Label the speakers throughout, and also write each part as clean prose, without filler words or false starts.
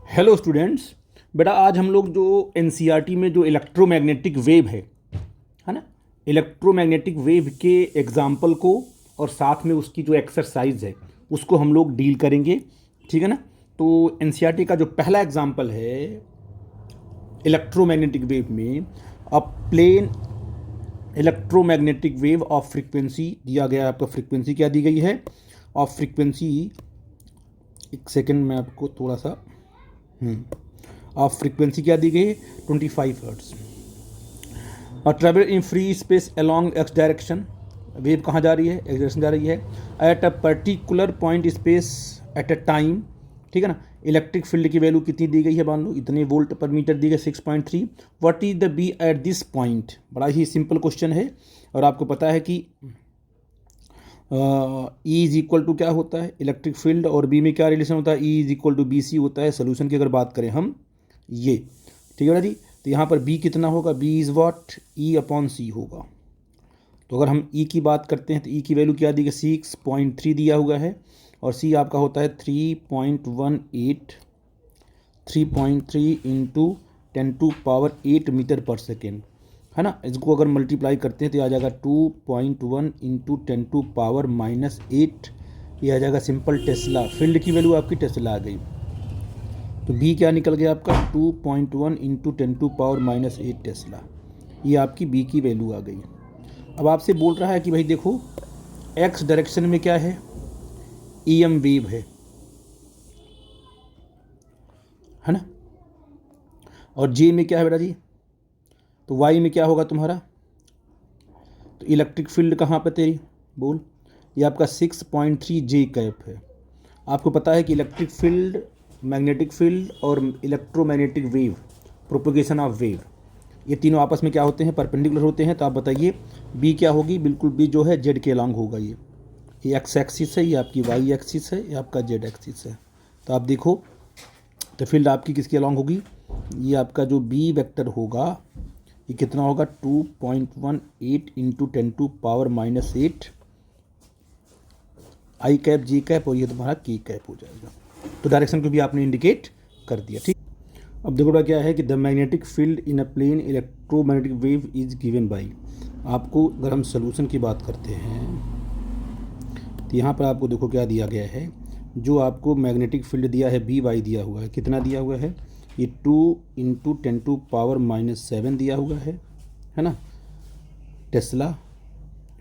Speaker 1: Hello students. बेटा आज हम लोग जो एनसीईआरटी में जो इलेक्ट्रोमैग्नेटिक वेव है ना, इलेक्ट्रोमैग्नेटिक वेव के एग्जाम्पल को और साथ में उसकी जो एक्सरसाइज है उसको हम लोग डील करेंगे। ठीक है ना। तो एनसीईआरटी का जो पहला एग्जाम्पल है इलेक्ट्रोमैग्नेटिक वेव में, a plane electromagnetic wave of frequency दिया गया है। आपका फ्रीक्वेंसी क्या दी गई है? ऑफ फ्रीक्वेंसी, एक सेकेंड में आपको थोड़ा सा ऑफ फ्रीक्वेंसी क्या दी गई है? 25 हर्ट्स। और travel in free space along x direction, wave कहाँ जा रही है? एक्स डायरेक्शन जा रही है। At a particular point space at a time. ठीक है ना। इलेक्ट्रिक फील्ड की वैल्यू कितनी दी गई है? मान लो इतने वोल्ट पर मीटर दी गई 6.3। What is the B at this point? बड़ा ही सिंपल क्वेश्चन है और आपको पता है कि ई इज इक्वल टू क्या होता है? इलेक्ट्रिक फील्ड और बी में क्या रिलेशन होता है? E is equal to B C होता है। सोल्यूशन की अगर बात करें हम ये, ठीक है ना जी। तो यहाँ पर बी कितना होगा? B is what? E upon C होगा। तो अगर हम ई की बात करते हैं तो ई की वैल्यू क्या दी गई? 6.3 दिया हुआ है और सी आपका होता है 3.18, 3.3 इंटू 10⁸ मीटर पर सेकेंड, है ना। इसको अगर मल्टीप्लाई करते हैं तो आ जाएगा 2.1 इंटू 10⁻⁻8। ये आ जाएगा सिंपल टेस्ला। फील्ड की वैल्यू आपकी टेस्ला आ गई। तो बी क्या निकल गया आपका? 2.1 इंटू 10⁻⁻8 टेस्ला। ये आपकी बी की वैल्यू आ गई। अब आपसे बोल रहा है कि भाई देखो एक्स डायरेक्शन में क्या है? ईएम वेव है ना। और जे में क्या है बेटा जी? तो वाई में क्या होगा तुम्हारा? तो इलेक्ट्रिक फील्ड कहाँ पे तेरी? बोल। ये आपका 6.3 जे कैप है। आपको पता है कि इलेक्ट्रिक फील्ड, मैग्नेटिक फील्ड और electromagnetic wave, propagation of wave, ये तीनों आपस में क्या होते हैं? परपेंडिकुलर होते हैं। तो आप बताइए बी क्या होगी? बिल्कुल बी जो है जेड के अलॉन्ग होगा। ये एक्स एक्सिस है, ये आपकी वाई एक्सिस है, ये आपका जेड एक्सिस है। तो आप देखो तो फील्ड आपकी किसके अलॉन्ग होगी? ये आपका जो बी वेक्टर होगा ये कितना होगा? 2.18 इंटू 10⁻⁻8 आई कैप जी कैप, और ये तुम्हारा के कैप हो जाएगा। तो डायरेक्शन को भी आपने इंडिकेट कर दिया। ठीक। अब देखो बेटा क्या है कि the magnetic field in a plane electromagnetic wave is given by. आपको अगर हम सोल्यूशन की बात करते हैं तो यहाँ पर आपको देखो क्या दिया गया है। जो आपको मैग्नेटिक फील्ड दिया है बी वाई दिया हुआ है, कितना दिया हुआ है? ये 2 इंटू 10⁻⁻7 दिया हुआ है ना। टेस्ला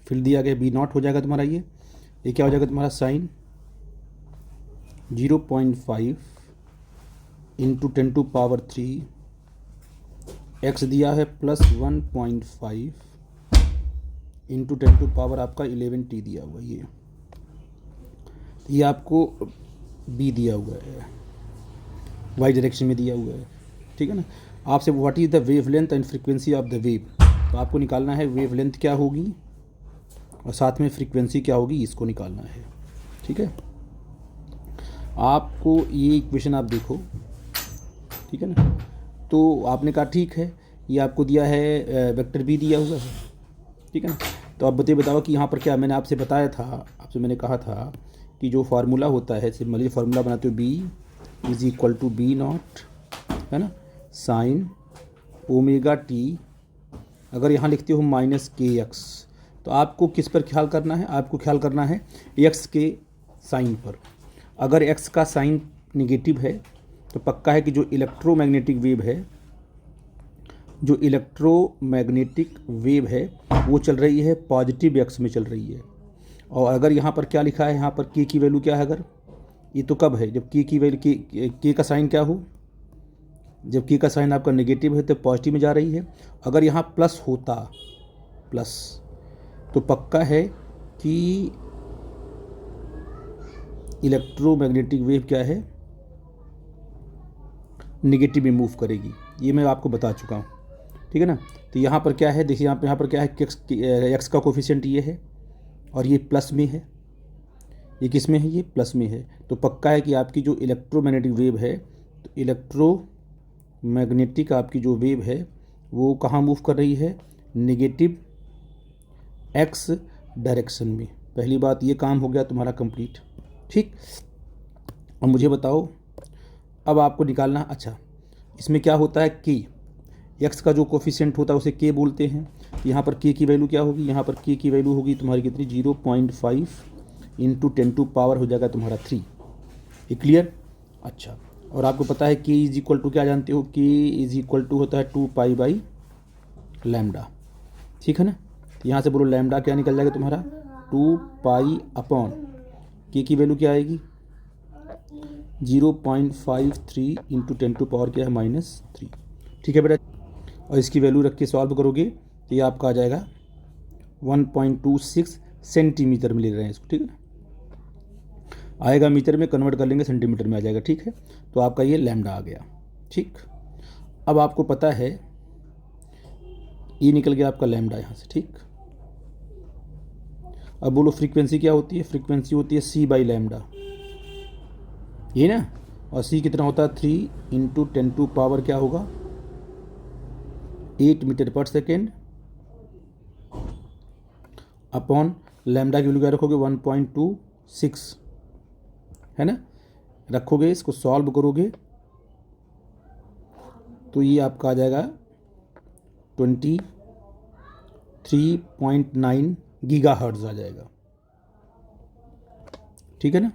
Speaker 1: फील्ड दिया गया, बी नॉट हो जाएगा तुम्हारा। ये क्या हो जाएगा तुम्हारा? साइन 0.5 इंटू 10⁻3, एक्स दिया है प्लस 1.5 इंटू 10⁻ आपका 11t दिया हुआ। ये आपको बी दिया हुआ है, वाई डायरेक्शन में दिया हुआ है। ठीक है ना। आपसे what is the wave length and frequency of the wave, तो आपको निकालना है वेव लेंथ क्या होगी और साथ में फ्रीक्वेंसी क्या होगी, इसको निकालना है। ठीक है। आपको ये इक्वेशन आप देखो, ठीक है ना। तो आपने कहा ठीक है, ये आपको दिया है वेक्टर बी दिया हुआ है। ठीक है ना। तो आप बताओ कि यहाँ पर क्या मैंने आपसे बताया था, आपसे मैंने कहा था कि जो फार्मूला होता है, सिंपली फार्मूला बनाते हो B is equal to B nought, है ना, साइन ओमेगा टी। अगर यहाँ लिखते हो माइनस के एक्स, तो आपको किस पर ख्याल करना है? आपको ख्याल करना है एक्स के साइन पर। अगर एक्स का साइन निगेटिव है तो पक्का है कि जो इलेक्ट्रोमैग्नेटिक वेव है वो चल रही है पॉजिटिव एक्स में चल रही है। और अगर यहाँ पर क्या लिखा है, यहाँ पर के की वैल्यू क्या है? अगर ये तो कब है? जब के की वैल्यू के का साइन क्या हो? जब के का साइन आपका नेगेटिव है तो पॉजिटिव में जा रही है। अगर यहाँ प्लस होता, प्लस, तो पक्का है कि इलेक्ट्रोमैग्नेटिक वेव क्या है? नेगेटिव में मूव करेगी। ये मैं आपको बता चुका हूँ। ठीक है ना। तो यहाँ पर क्या है, देखिए यहाँ पर क्या है कि एक्स का कोफिशिएंट ये है और ये प्लस में है। ये किस में है? ये प्लस में है। तो पक्का है कि आपकी जो इलेक्ट्रोमैग्नेटिक वेव है, तो इलेक्ट्रोमैग्नेटिक आपकी जो वेव है वो कहाँ मूव कर रही है? नेगेटिव एक्स डायरेक्शन में। पहली बात ये काम हो गया तुम्हारा कंप्लीट। ठीक। अब मुझे बताओ अब आपको निकालना, अच्छा इसमें क्या होता है के, एक्स का जो कोफिशिएंट होता है उसे के बोलते हैं। यहाँ पर के की वैल्यू क्या होगी, यहाँ पर के की वैल्यू होगी तुम्हारी कितनी 0.5 इंटू 10⁻³ हो जाएगा तुम्हारा 3। ये क्लियर। अच्छा, और आपको पता है के इज इक्वल टू क्या जानते हो, के इज इक्वल टू होता है 2π/λ, ठीक है ना। तो यहाँ से बोलो लैम्डा क्या निकल जाएगा तुम्हारा 2π के की वैल्यू क्या आएगी 0.53 इंटू 10⁻³ क्या है -3, ठीक है बेटा। और इसकी वैल्यू रख के सॉल्व करोगे तो ये आपका आ जाएगा 1.26 सेंटीमीटर में ले रहे हैं इसको, ठीक है ना। आएगा मीटर में, कन्वर्ट कर लेंगे सेंटीमीटर में आ जाएगा, ठीक है। तो आपका ये लैम्डा आ गया, ठीक। अब आपको पता है ये निकल गया आपका लैम्डा यहाँ से, ठीक। अब बोलो फ्रीक्वेंसी क्या होती है, फ्रीक्वेंसी होती है c/λ, ये ना। और c कितना होता है 3 इंटू 10⁻³ क्या होगा 8 मीटर पर सेकेंड अपॉन लैम्डा की वैल्यू क्या रखोगे 1.26, है ना। रखोगे, इसको सॉल्व करोगे तो ये आपका आ जाएगा 23.9 गीगाहर्ट्ज़ आ जाएगा, ठीक है ना।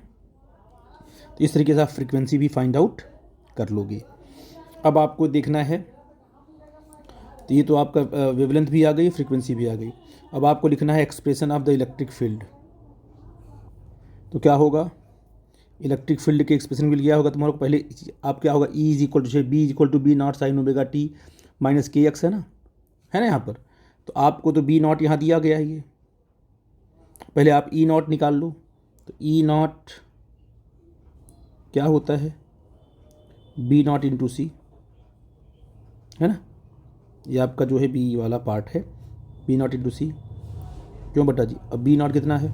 Speaker 1: तो इस तरीके से आप फ्रीक्वेंसी भी फाइंड आउट कर लोगे। अब आपको देखना है, तो ये तो आपका वेवलेंथ भी आ गई, फ्रीक्वेंसी भी आ गई। अब आपको लिखना है expression of the electric field. तो क्या होगा, इलेक्ट्रिक फील्ड के एक्सप्रेशन मिल गया होगा तुम्हारे को। पहले आप क्या होगा E is equal to B is equal to B0 sin ωt minus kx, है ना यहाँ पर। तो आपको तो B0 यहाँ दिया गया है, ये पहले आप E0 निकाल लो। तो E0 क्या होता है B0 इंटू सी, है ना। ये आपका जो है बी वाला पार्ट है B0 इंटू सी, क्यों बटा जी। अब B0 कितना है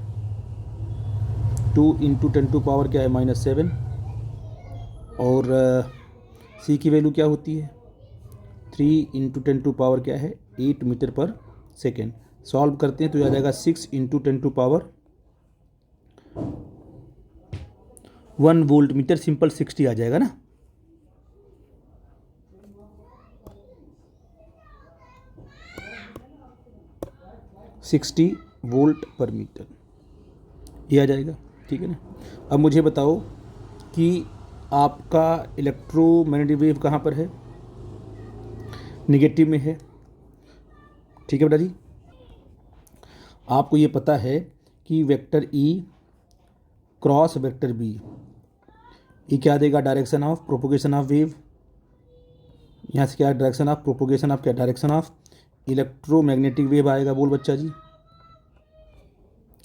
Speaker 1: 2 इंटू 10⁻³ क्या है -7, और सी की वैल्यू क्या होती है 3 इंटू 10⁻³ क्या है 8 मीटर पर सेकेंड। सॉल्व करते हैं तो आ जाएगा 6 इंटू 10⁻1 वोल्ट मीटर, सिंपल 60 आ जाएगा ना। $60 वोल्ट पर मीटर ये आ जाएगा, ठीक है ना। अब मुझे बताओ कि आपका इलेक्ट्रोमैग्नेटिक वेव कहाँ पर है, नेगेटिव में है, ठीक है बेटा जी। आपको ये पता है कि vector E cross vector B ये क्या देगा, direction of propagation of wave. यहाँ से क्या डायरेक्शन ऑफ प्रोपोगेशन ऑफ क्या डायरेक्शन ऑफ इलेक्ट्रोमैग्नेटिक वेव आएगा। बोल बच्चा जी,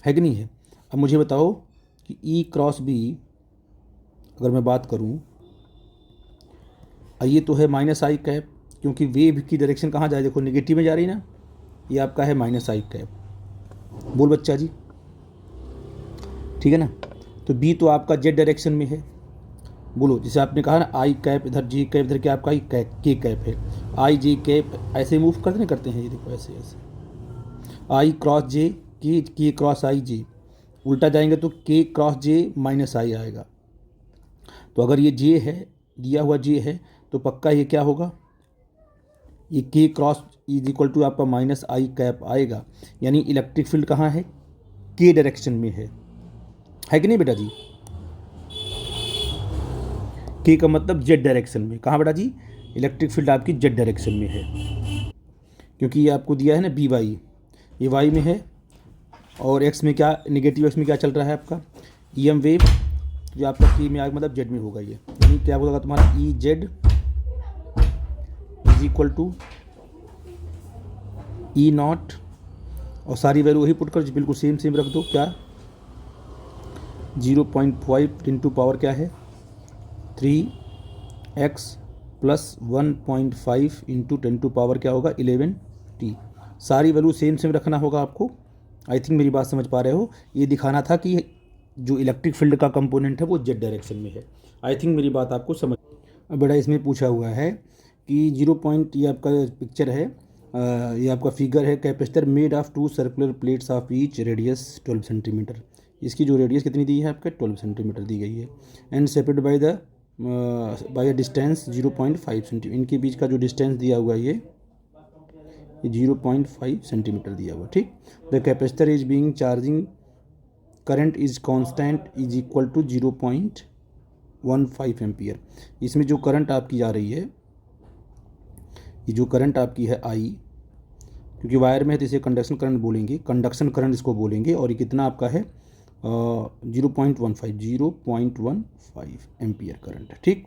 Speaker 1: है कि नहीं है। अब मुझे बताओ कि E क्रॉस B अगर मैं बात करूँ, ये तो है -i, क्योंकि वेव की डायरेक्शन कहाँ जा रही है, देखो नेगेटिव में जा रही ना। ये आपका है -i। बोल बच्चा जी, ठीक है ना। तो B तो आपका z डायरेक्शन में है। बोलो, जैसे आपने कहा ना i कैप इधर, j कैप इधर, क्या आपका k कैप है, i j कैप ऐसे मूव करते हैं ये देखो ऐसे ऐसे, i cross j k cross i j, उल्टा जाएंगे तो k क्रॉस j -i आएगा। तो अगर ये j है, दिया हुआ j है, तो पक्का ये क्या होगा, ये k cross is equal to आपका -i कैप आएगा। यानी इलेक्ट्रिक फील्ड कहाँ है, k डायरेक्शन में है कि नहीं बेटा जी। k का मतलब z डायरेक्शन में, कहाँ बेटा जी, इलेक्ट्रिक फील्ड आपकी z डायरेक्शन में है, क्योंकि ये आपको दिया है ना by, ये y में है, और x में क्या नेगेटिव x में क्या चल रहा है आपका EM वेव, जो आपका k में आएगा मतलब z में होगा। ये यानी क्या होगा तुम्हारा EZ is equal to E0, और सारी वैल्यू वही पुट कर बिल्कुल सेम रख दो। क्या 0.5 इंटू पावर क्या है 3x प्लस 1.5 इंटू 10⁻³ क्या होगा 11t। सारी वैल्यू सेम रखना होगा आपको। आई थिंक मेरी बात समझ पा रहे हो। ये दिखाना था कि जो इलेक्ट्रिक फील्ड का कंपोनेंट है वो z डायरेक्शन में है। आई थिंक मेरी बात आपको समझ। अब बेटा इसमें पूछा हुआ है कि 0 पॉइंट, ये आपका पिक्चर है, ये आपका फिगर है, capacitor made of 2 circular plates of each radius 12 centimetre. इसकी जो रेडियस कितनी दी है आपके 12 सेंटीमीटर दी गई है, and separated by the by distance 0.5 centimetre, इनके बीच का जो डिस्टेंस दिया हुआ है ये 0.5 सेंटीमीटर दिया हुआ, ठीक। The capacitor is being charging current is constant is equal to 0.15 ampere. इसमें जो करंट आपकी जा रही है, ये जो करंट आपकी है आई, क्योंकि वायर में है तो इसे कंडक्शन करंट बोलेंगे, कंडक्शन करंट इसको बोलेंगे, और ये कितना आपका है 0.15 एम्पियर करंट है, ठीक।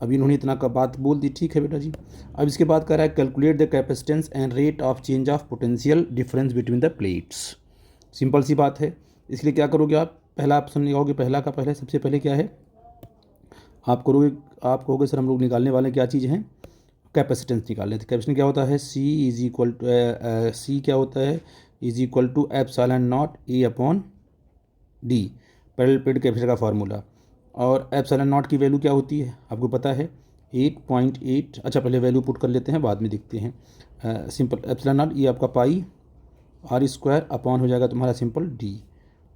Speaker 1: अब इन्होंने इतना का बात बोल दी, ठीक है बेटा जी। अब इसके बाद कह रहा है calculate the capacitance and rate of change of potential difference between the plates. Simple सी बात है, इसलिए क्या करोगे आप, पहला ऑप्शन लगाओगे, पहला का पहले सबसे पहले क्या है आप कहोगे सर हम लोग निकालने वाले क्या चीज़ हैं, कैपेसिटेंस निकाल लेते। कैपेसिटेंस क्या होता है, C is equal to C क्या होता है, is equal to epsilon nought A upon D, parallel plate capacitor का फार्मूला। और एप्सिलॉन नॉट की वैल्यू क्या होती है आपको पता है 8.8। अच्छा पहले वैल्यू पुट कर लेते हैं, बाद में देखते हैं। सिंपल एप्सिलॉन नॉट ये आपका पाई आर स्क्वायर अपॉन हो जाएगा तुम्हारा सिंपल डी,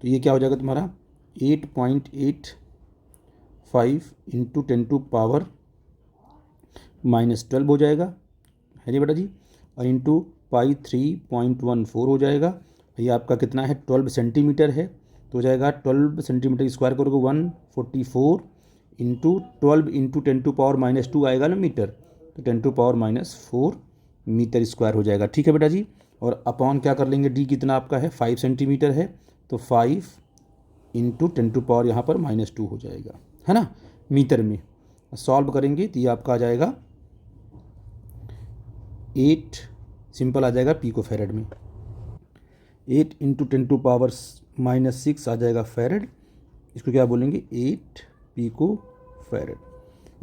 Speaker 1: तो ये क्या हो जाएगा तुम्हारा 8.85 इंटू 10⁻⁻12 हो जाएगा, है जी बेटा जी, और इंटू पाई 3.14 हो जाएगा। ये आपका कितना है 12 सेंटीमीटर है, तो हो जाएगा 12 सेंटीमीटर स्क्वायर करोगे 144 इंटू 12 इंटू 10⁻⁻² आएगा ना मीटर, तो 10⁻⁻4 मीटर स्क्वायर हो जाएगा, ठीक है बेटा जी। और अपॉन क्या कर लेंगे, डी कितना आपका है 5 सेंटीमीटर है, तो 5 इंटू 10⁻⁻ यहाँ पर -2 हो जाएगा, है ना, मीटर में। सॉल्व करेंगे तो ये आपका आ जाएगा 8 सिंपल आ जाएगा पिको फैरेड में, 8 इंटू 10⁻⁻6 आ जाएगा फैरेड, इसको क्या बोलेंगे 8 पिको फैरेड,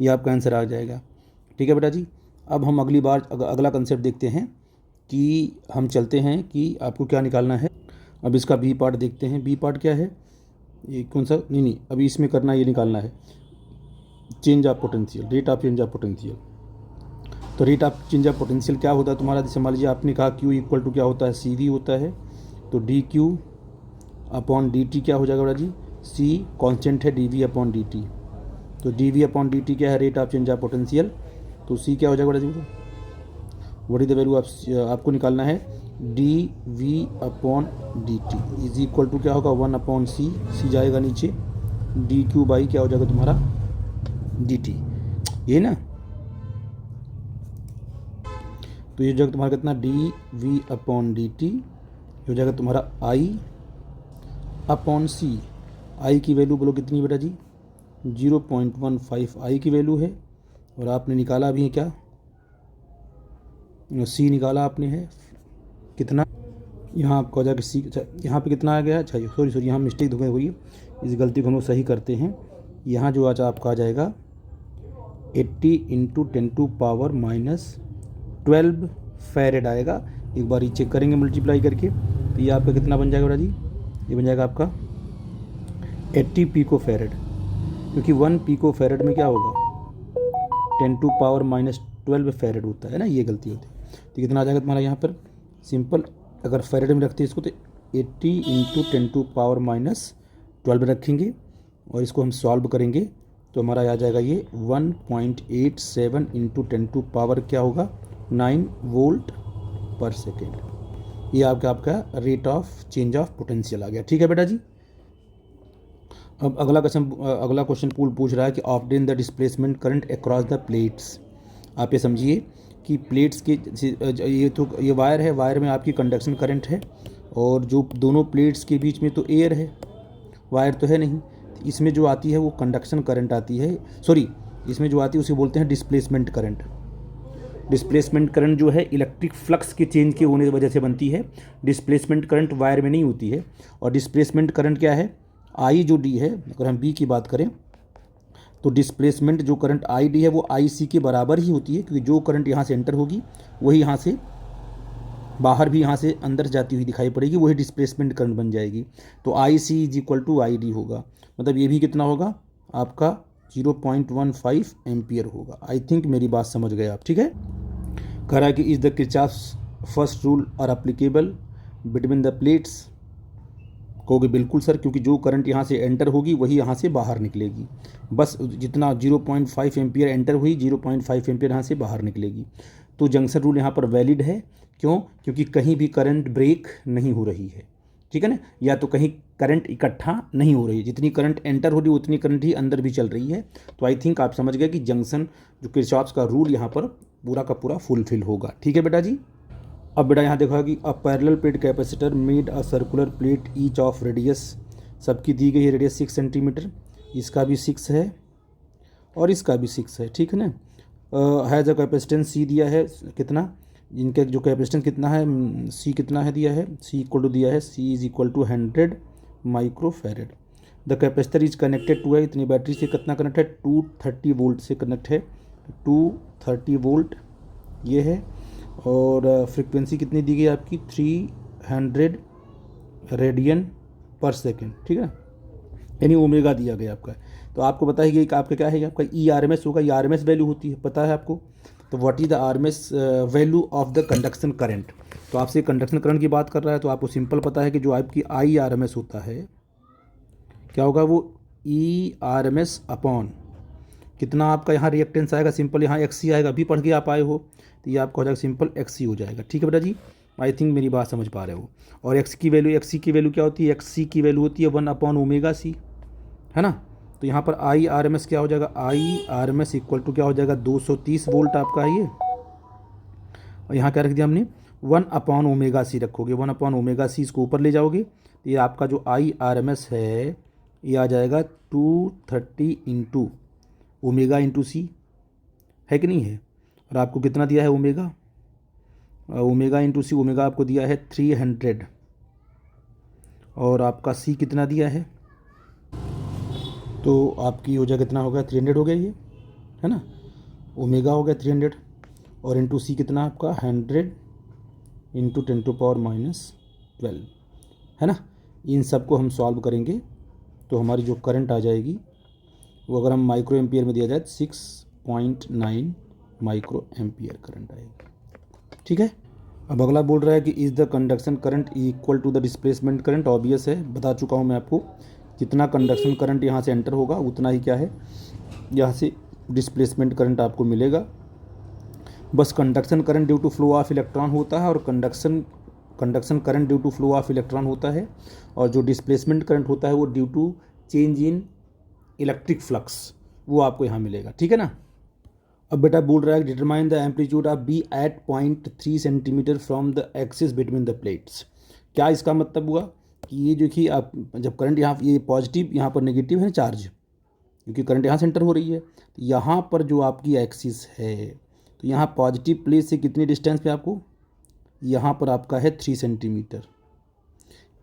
Speaker 1: ये आपका आंसर आ जाएगा, ठीक है बेटा जी। अब हम अगली बार अगला कंसेप्ट देखते हैं कि हम चलते हैं कि आपको क्या निकालना है। अब इसका बी पार्ट देखते हैं, बी पार्ट क्या है, ये कौन सा, नहीं अभी इसमें करना ये निकालना है change of potential, rate of change of potential. तो rate of change of potential क्या होता है तुम्हारा, जैसे मान लीजिए आपने कहा Q इक्वल टू क्या होता है CV होता है, तो DQ अपॉन DT क्या हो जाएगा बेटा जी, C कांस्टेंट है DV अपॉन DT, तो DV अपॉन DT क्या है rate of change of potential, तो C क्या हो जाएगा बेटा जी, व्हाट इज द वैल्यू आपको निकालना है DV upon DT is equal to क्या होगा 1 अपॉन C जाएगा नीचे, DQ बाई क्या हो जाएगा तुम्हारा DT, ये ना, तो ये जगह तुम्हारा कितना DV अपॉन DT हो जाएगा तुम्हारा I अपॉन C। I की वैल्यू बोलो कितनी बेटा जी 0.15 I की वैल्यू है, और आपने निकाला भी है क्या C निकाला आपने है कितना, यहाँ आपका हो जाएगा C, अच्छा यहाँ पे कितना आ गया, अच्छा सॉरी यहाँ मिस्टेक हो गई, इस गलती को हम लोग सही करते हैं। यहाँ जो आज आपका आ जाएगा 80 इंटू 10⁻⁻12 फैरेड आएगा, एक बार ये चेक करेंगे मल्टीप्लाई करके, तो ये आपका कितना बन जाएगा बेटा जी, ये बन जाएगा आपका 80 पिको फैरेड, क्योंकि 1 पिको फैरेड में क्या होगा 10⁻⁻12 फैरेड होता है ना, ये गलती होती है। तो कितना आ जाएगा तुम्हारा यहाँ पर सिंपल, अगर फैरेड में रखते हैं इसको तो 80 इंटू 10⁻12 रखेंगे, और इसको हम सॉल्व करेंगे तो हमारा आ जाएगा ये 1.87 इंटू 10⁻क्या होगा 9 वोल्ट पर सेकेंड, ये आपका rate of change of potential आ गया, ठीक है बेटा जी। अब अगला क्वेश्चन पूछ रहा है कि obtain the displacement current across the plates. आप ये समझिए कि प्लेट्स के ये वायर है, वायर में आपकी कंडक्शन करंट है, और जो दोनों प्लेट्स के बीच में तो एयर है, वायर तो है नहीं, इसमें जो आती है वो कंडक्शन करंट आती है, सॉरी इसमें जो आती है उसे बोलते हैं डिस्प्लेसमेंट करंट। डिस्प्लेसमेंट करंट जो है इलेक्ट्रिक फ्लक्स के चेंज के होने की वजह से बनती है, डिस्प्लेसमेंट करंट वायर में नहीं होती है। और डिस्प्लेसमेंट करंट क्या है आई जो डी है, अगर हम बी की बात करें तो डिस्प्लेसमेंट जो करंट आई डी है वो आई सी के बराबर ही होती है, क्योंकि जो करंट यहाँ से एंटर होगी वही यहाँ से बाहर भी यहाँ से अंदर जाती हुई दिखाई पड़ेगी, वही डिस्प्लेसमेंट करंट बन जाएगी। तो I C is equal to I D होगा, मतलब ये भी कितना होगा आपका 0.15 एम्पियर होगा। आई थिंक मेरी बात समझ गए आप, ठीक है। कह रहा है कि is the Kirchhoff's first rule are applicable between the plates, कहोगे बिल्कुल सर, क्योंकि जो करंट यहाँ से एंटर होगी वही यहाँ से बाहर निकलेगी। बस जितना 0.5 एम्पियर एंटर हुई, 0.5 एम्पियर यहाँ से बाहर निकलेगी। तो जंक्शन रूल यहाँ पर वैलिड है। क्यों? क्योंकि कहीं भी करंट ब्रेक नहीं हो रही है, ठीक है ना, या तो कहीं करंट इकट्ठा नहीं हो रही है। जितनी करंट एंटर हो रही है उतनी करंट ही अंदर भी चल रही है। तो आई थिंक आप समझ गए कि जंक्शन जो किरचॉफ्स का रूल यहाँ पर पूरा का पूरा फुलफिल होगा। ठीक है बेटा जी। अब बेटा यहाँ देखा कि a parallel plate capacitor made a circular plate each of radius, सबकी दी गई है रेडियस 6 सेंटीमीटर, इसका भी 6 है और इसका भी 6 है, ठीक है ना। हैज़ अ कैपेसिटेंस सी दिया है कितना, इनका जो कैपेसिटेंस कितना है, सी कितना है दिया है, सी इक्वल टू दिया है, C is equal to 100 microfarad. The capacitor is connected to है, इतनी बैटरी से कितना कनेक्ट है, 230 वोल्ट से कनेक्ट है, 230 वोल्ट ये है। और फ्रिक्वेंसी कितनी दी गई आपकी, 300 रेडियन पर सेकेंड, ठीक है, यानी ओमेगा दिया गया आपका। तो आपको पता है कि आपका क्या है, आपका ई आर एम एस होगा, E R M S value होती है, पता है आपको। तो what is the R M S value of the conduction current. तो आपसे कंडक्शन करंट की बात कर रहा है, तो आपको सिंपल पता है कि जो आपकी आई आर एम एस होता है क्या होगा, वो E R M S upon कितना आपका यहाँ रिएक्टेंस आएगा, सिंपल यहाँ एक्स सी आएगा, अभी पढ़ के आप आए हो, तो ये आपका हो जाएगा सिंपल एक्स सी हो जाएगा। ठीक है बेटा जी, आई थिंक मेरी बात समझ पा रहे हो। और एक्स की वैल्यू, एक्स सी की वैल्यू क्या होती है, एक्स सी की वैल्यू होती है 1 अपॉन ओमेगा सी, है ना। तो यहाँ पर आई आर एम एस क्या हो जाएगा, I R M S equal to क्या हो जाएगा, 230 वोल्ट आपका है ये। और यहाँ क्या रख दिया हमने, 1 अपॉन ओमेगा सी रखोगे, 1 अपॉन ओमेगा सी इसको ऊपर ले जाओगे, तो ये आपका जो आई आर एम एस है ये आ जाएगा 230 इंटू ओमेगा इंटू सी, है कि नहीं है। और आपको कितना दिया है ओमेगा, ओमेगा इंटू सी, ओमेगा आपको दिया है 300 और आपका सी कितना दिया है, तो आपकी हो जाएगा कितना हो गया, 300 हो गया ये, है ना। ओमेगा हो गया 300 और इंटू सी कितना आपका 100 इंटू 10⁻⁻12, है ना। इन सब को हम सॉल्व करेंगे तो हमारी जो करंट आ जाएगी वो अगर हम माइक्रो एम्पियर में दिया जाए 6.9 माइक्रो एम्पियर करंट आएगी। ठीक है। अब अगला बोल रहा है कि is the conduction current equal to the displacement current. Obvious है, बता चुका हूँ मैं आपको, जितना कंडक्शन करंट यहाँ से एंटर होगा उतना ही क्या है, यहाँ से डिस्प्लेसमेंट करंट आपको मिलेगा। बस conduction current due to flow of electron होता है और conduction current due to flow of electron होता है, और जो डिस्प्लेसमेंट करंट होता है वो due to change in electric flux, वो आपको यहाँ मिलेगा। ठीक है ना। अब बेटा बोल रहा है determine the amplitude of B at 0.3 centimetre from the axis between the plates. क्या इसका मतलब हुआ कि ये जो कि आप जब करंट यहाँ ये पॉजिटिव यहाँ पर नेगेटिव है चार्ज, क्योंकि करंट यहाँ से एंटर हो रही है, तो यहाँ पर जो आपकी एक्सिस है, तो यहाँ पॉजिटिव प्लेट से कितनी डिस्टेंस पे आपको, यहाँ पर आपका है 3 सेंटीमीटर।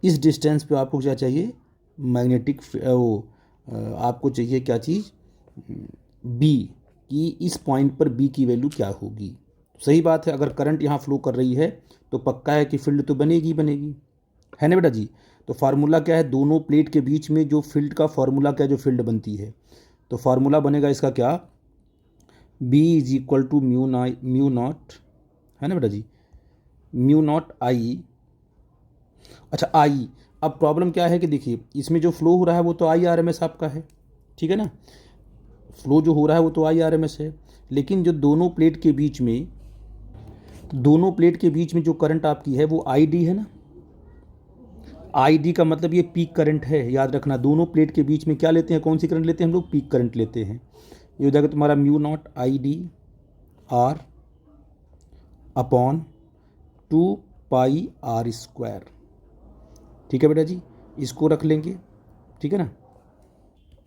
Speaker 1: इस डिस्टेंस पे आपको क्या चाहिए, मैग्नेटिक आपको चाहिए क्या चीज़, बी, कि इस पॉइंट पर बी की वैल्यू क्या होगी। सही बात है, अगर करंट यहाँ फ्लो कर रही है तो पक्का है कि फील्ड तो बनेगी बनेगी, है ना बेटा जी। तो फार्मूला क्या है, दोनों प्लेट के बीच में जो फील्ड का फार्मूला क्या, जो फील्ड बनती है, तो फार्मूला बनेगा इसका क्या, B is equal to mu nought, है ना बेटा जी, म्यू नॉट आई। अच्छा आई, अब प्रॉब्लम क्या है कि देखिए इसमें जो फ्लो हो रहा है वो तो आई आर एम एस आपका है, ठीक है ना, फ्लो जो हो रहा है वो तो आई आर एम एस है, लेकिन जो दोनों प्लेट के बीच में जो करंट आपकी है वो आई डी है ना। आई डी का मतलब ये पीक करंट है, याद रखना। दोनों प्लेट के बीच में क्या लेते हैं, कौन सी करंट लेते हैं हम लोग, पीक करंट लेते हैं। ये हो जाएगा तुम्हारा mu not I D R upon 2πr²। ठीक है बेटा जी, इसको रख लेंगे, ठीक है ना।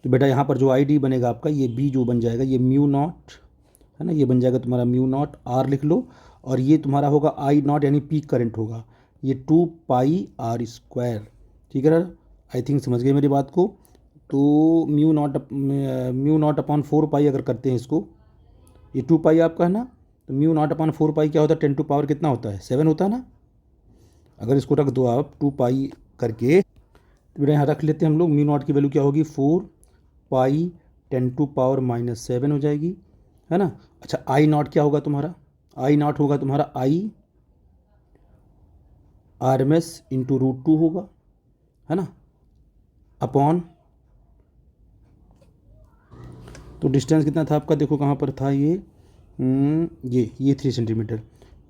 Speaker 1: तो बेटा यहाँ पर जो आई डी बनेगा आपका, ये बी जो बन जाएगा, ये म्यू नॉट है ना, ये बन जाएगा तुम्हारा म्यू नॉट आर लिख लो, और ये तुम्हारा होगा आई नॉट यानी पीक करंट होगा, ये 2πr²। ठीक है ना, आई थिंक समझ गए मेरी बात को। तो म्यू नॉट अपॉन 4π अगर करते हैं इसको, ये 2π आपका है ना, तो म्यू नॉट अपॉन 4π क्या होता है, 10 टू पावर कितना होता है, 7 होता है ना। अगर इसको रख दो आप 2π करके, तो बेटा यहाँ रख लेते हैं हम लोग, म्यू नॉट की वैल्यू क्या होगी, 4π 10 टू पावर -7 हो जाएगी, है ना। अच्छा आई नॉट क्या होगा तुम्हारा, आई नॉट होगा तुम्हारा I R M S into √2 होगा, है ना। अपॉन, तो डिस्टेंस कितना था आपका, देखो कहाँ पर था ये 3 सेंटीमीटर।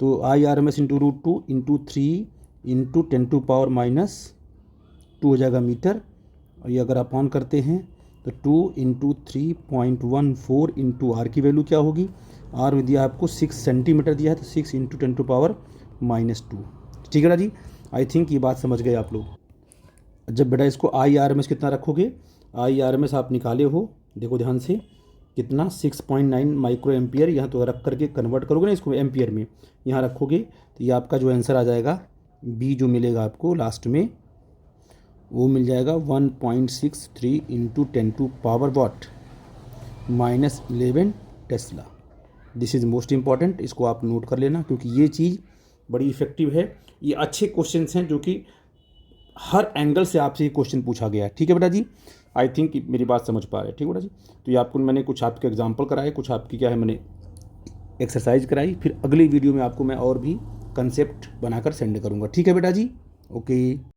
Speaker 1: तो IRMS इंटू √2 इंटू 3 इंटू 10⁻⁻² हो जाएगा मीटर। और ये अगर अपॉन करते हैं तो 2 इंटू 3.14 इंटू आर की वैल्यू क्या होगी, आर दिया आपको 6 सेंटीमीटर दिया है, तो 6 इंटू 10⁻²। ठीक है ना जी, आई थिंक ये बात समझ गए आप लोग। जब बेटा इसको IRMS कितना रखोगे, IRMS आप निकाले हो, देखो ध्यान से कितना 6.9 माइक्रो एम्पियर, यहाँ तो रख करके कन्वर्ट करोगे ना इसको एम्पियर में, यहाँ रखोगे तो ये आपका जो आंसर आ जाएगा बी जो मिलेगा आपको लास्ट में वो मिल जाएगा 1.63 into 10⁻⁻11 Tesla. This is most important, इसको आप नोट कर लेना क्योंकि ये चीज़ बड़ी इफेक्टिव है। ये अच्छे क्वेश्चंस हैं जो कि हर एंगल से आपसे ये क्वेश्चन पूछा गया है। ठीक है बेटा जी, आई थिंक मेरी बात समझ पा रहे हैं। ठीक है बेटा जी, तो ये आपको मैंने कुछ आपके एग्जांपल कराए, कुछ आपकी क्या है मैंने एक्सरसाइज कराई, फिर अगली वीडियो में आपको मैं और भी कंसेप्ट बनाकर सेंड करूँगा। ठीक है बेटा जी, ओके।